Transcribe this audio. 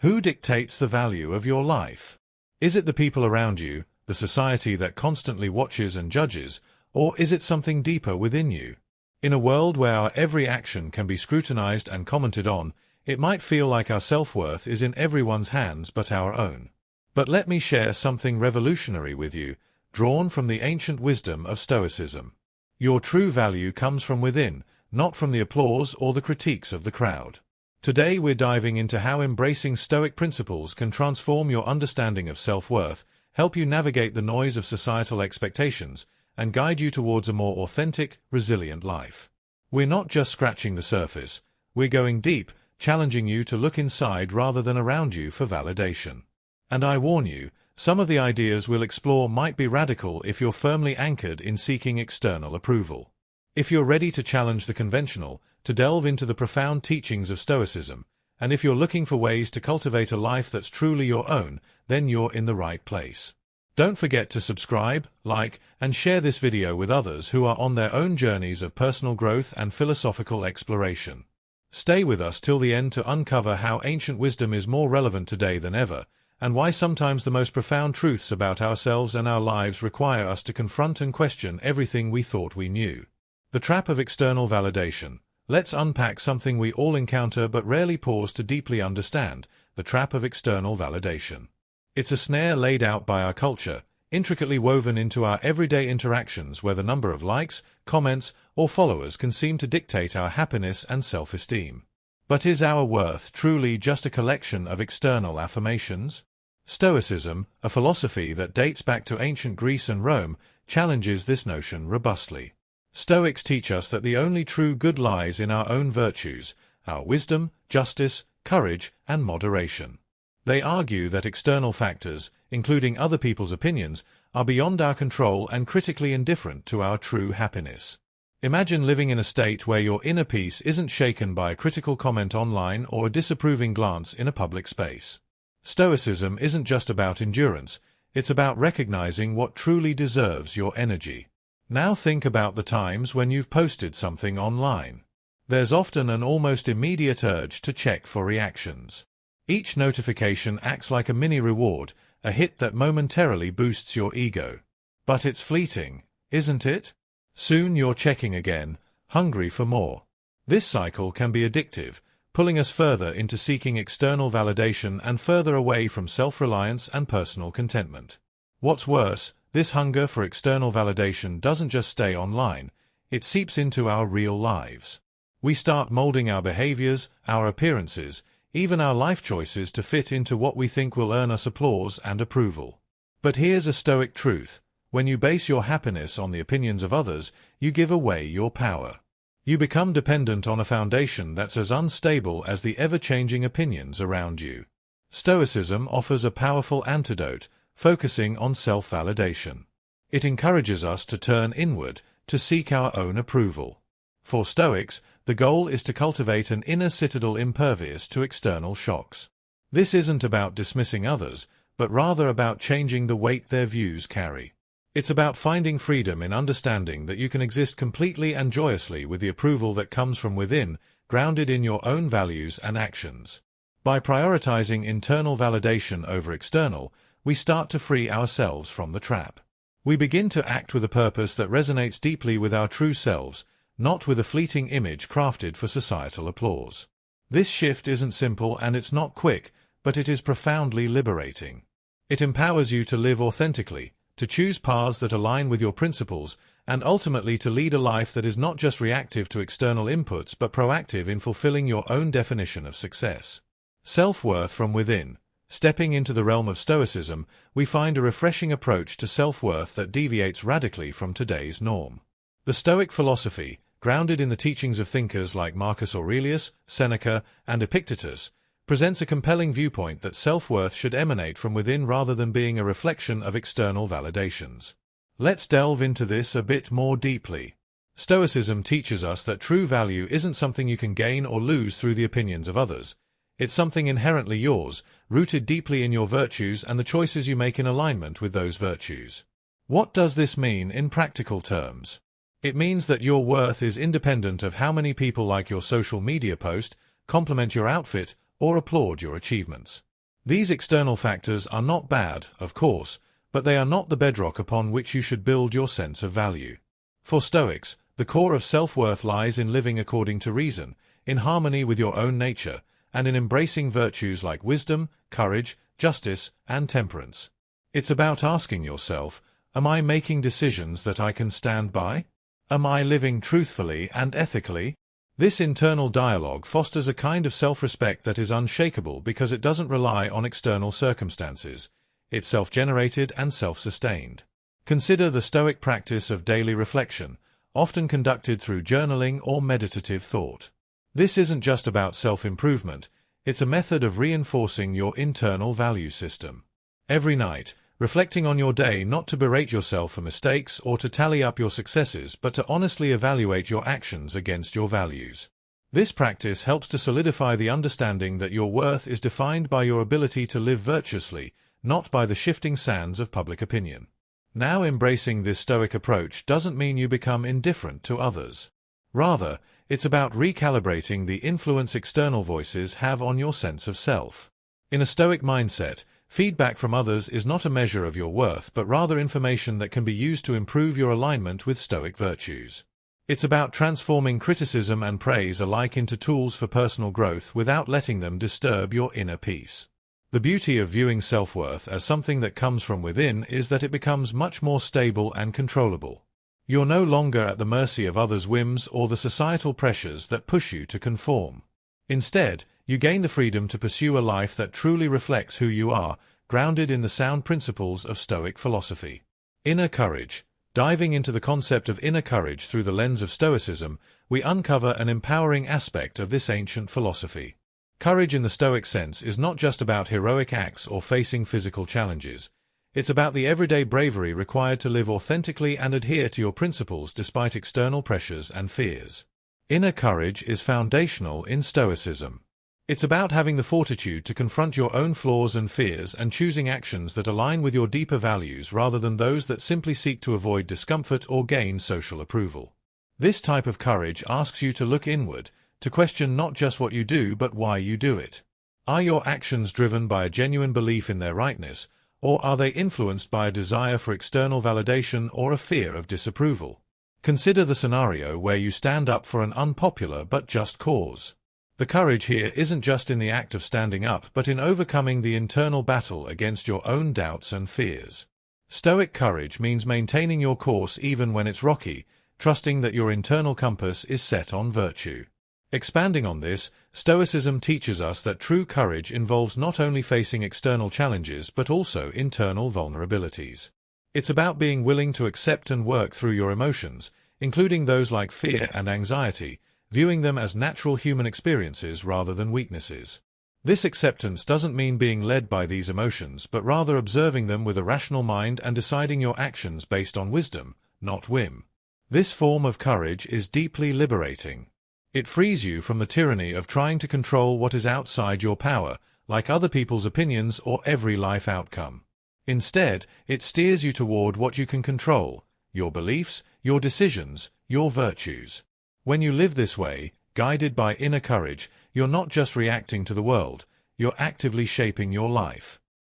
Who dictates the value of your life? Is it the people around you, the society that constantly watches and judges, or is it something deeper within you? In a world where our every action can be scrutinized and commented on, it might feel like our self-worth is in everyone's hands but our own. But let me share something revolutionary with you, drawn from the ancient wisdom of Stoicism. Your true value comes from within, not from the applause or the critiques of the crowd. Today we're diving into how embracing Stoic principles can transform your understanding of self-worth, help you navigate the noise of societal expectations, and guide you towards a more authentic, resilient life. We're not just scratching the surface, we're going deep, challenging you to look inside rather than around you for validation. And I warn you, some of the ideas we'll explore might be radical if you're firmly anchored in seeking external approval. If you're ready to challenge the conventional, to delve into the profound teachings of Stoicism, and if you're looking for ways to cultivate a life that's truly your own, then you're in the right place. Don't forget to subscribe, like, and share this video with others who are on their own journeys of personal growth and philosophical exploration. Stay with us till the end to uncover how ancient wisdom is more relevant today than ever, and why sometimes the most profound truths about ourselves and our lives require us to confront and question everything we thought we knew. The trap of external validation. Let's unpack something we all encounter but rarely pause to deeply understand, the trap of external validation. It's a snare laid out by our culture, intricately woven into our everyday interactions where the number of likes, comments, or followers can seem to dictate our happiness and self-esteem. But is our worth truly just a collection of external affirmations? Stoicism, a philosophy that dates back to ancient Greece and Rome, challenges this notion robustly. Stoics teach us that the only true good lies in our own virtues, our wisdom, justice, courage, and moderation. They argue that external factors, including other people's opinions, are beyond our control and critically indifferent to our true happiness. Imagine living in a state where your inner peace isn't shaken by a critical comment online or a disapproving glance in a public space. Stoicism isn't just about endurance, it's about recognizing what truly deserves your energy. Now think about the times when you've posted something online. There's often an almost immediate urge to check for reactions. Each notification acts like a mini reward, a hit that momentarily boosts your ego. But it's fleeting, isn't it? Soon you're checking again, hungry for more. This cycle can be addictive, pulling us further into seeking external validation and further away from self-reliance and personal contentment. What's worse, this hunger for external validation doesn't just stay online, it seeps into our real lives. We start molding our behaviors, our appearances, even our life choices to fit into what we think will earn us applause and approval. But here's a Stoic truth. When you base your happiness on the opinions of others, you give away your power. You become dependent on a foundation that's as unstable as the ever-changing opinions around you. Stoicism offers a powerful antidote, focusing on self-validation. It encourages us to turn inward, to seek our own approval. For Stoics, the goal is to cultivate an inner citadel impervious to external shocks. This isn't about dismissing others, but rather about changing the weight their views carry. It's about finding freedom in understanding that you can exist completely and joyously with the approval that comes from within, grounded in your own values and actions. By prioritizing internal validation over external, we start to free ourselves from the trap. We begin to act with a purpose that resonates deeply with our true selves, not with a fleeting image crafted for societal applause. This shift isn't simple and it's not quick, but it is profoundly liberating. It empowers you to live authentically, to choose paths that align with your principles, and ultimately to lead a life that is not just reactive to external inputs but proactive in fulfilling your own definition of success. Self-worth from within. Stepping into the realm of Stoicism, we find a refreshing approach to self-worth that deviates radically from today's norm. The Stoic philosophy, grounded in the teachings of thinkers like Marcus Aurelius, Seneca, and Epictetus, presents a compelling viewpoint that self-worth should emanate from within rather than being a reflection of external validations. Let's delve into this a bit more deeply. Stoicism teaches us that true value isn't something you can gain or lose through the opinions of others. It's something inherently yours, rooted deeply in your virtues and the choices you make in alignment with those virtues. What does this mean in practical terms? It means that your worth is independent of how many people like your social media post, compliment your outfit, or applaud your achievements. These external factors are not bad, of course, but they are not the bedrock upon which you should build your sense of value. For Stoics, the core of self-worth lies in living according to reason, in harmony with your own nature, and in embracing virtues like wisdom, courage, justice, and temperance. It's about asking yourself, am I making decisions that I can stand by? Am I living truthfully and ethically? This internal dialogue fosters a kind of self-respect that is unshakable because it doesn't rely on external circumstances. It's self-generated and self-sustained. Consider the Stoic practice of daily reflection, often conducted through journaling or meditative thought. This isn't just about self-improvement, it's a method of reinforcing your internal value system. Every night, reflecting on your day not to berate yourself for mistakes or to tally up your successes but to honestly evaluate your actions against your values. This practice helps to solidify the understanding that your worth is defined by your ability to live virtuously, not by the shifting sands of public opinion. Now, embracing this Stoic approach doesn't mean you become indifferent to others. Rather, it's about recalibrating the influence external voices have on your sense of self. In a Stoic mindset, feedback from others is not a measure of your worth but rather information that can be used to improve your alignment with Stoic virtues. It's about transforming criticism and praise alike into tools for personal growth without letting them disturb your inner peace. The beauty of viewing self-worth as something that comes from within is that it becomes much more stable and controllable. You're no longer at the mercy of others' whims or the societal pressures that push you to conform. Instead, you gain the freedom to pursue a life that truly reflects who you are, grounded in the sound principles of Stoic philosophy. Inner courage. Diving into the concept of inner courage through the lens of Stoicism, we uncover an empowering aspect of this ancient philosophy. Courage in the Stoic sense is not just about heroic acts or facing physical challenges. It's about the everyday bravery required to live authentically and adhere to your principles despite external pressures and fears. Inner courage is foundational in Stoicism. It's about having the fortitude to confront your own flaws and fears and choosing actions that align with your deeper values rather than those that simply seek to avoid discomfort or gain social approval. This type of courage asks you to look inward, to question not just what you do but why you do it. Are your actions driven by a genuine belief in their rightness, or are they influenced by a desire for external validation or a fear of disapproval? Consider the scenario where you stand up for an unpopular but just cause. The courage here isn't just in the act of standing up but in overcoming the internal battle against your own doubts and fears. Stoic courage means maintaining your course even when it's rocky, trusting that your internal compass is set on virtue. Expanding on this, Stoicism teaches us that true courage involves not only facing external challenges but also internal vulnerabilities. It's about being willing to accept and work through your emotions, including those like fear and anxiety, viewing them as natural human experiences rather than weaknesses. This acceptance doesn't mean being led by these emotions but rather observing them with a rational mind and deciding your actions based on wisdom, not whim. This form of courage is deeply liberating. It frees you from the tyranny of trying to control what is outside your power, like other people's opinions or every life outcome. Instead, it steers you toward what you can control: your beliefs, your decisions, your virtues. When you live this way, guided by inner courage, you're not just reacting to the world, you're actively shaping your life.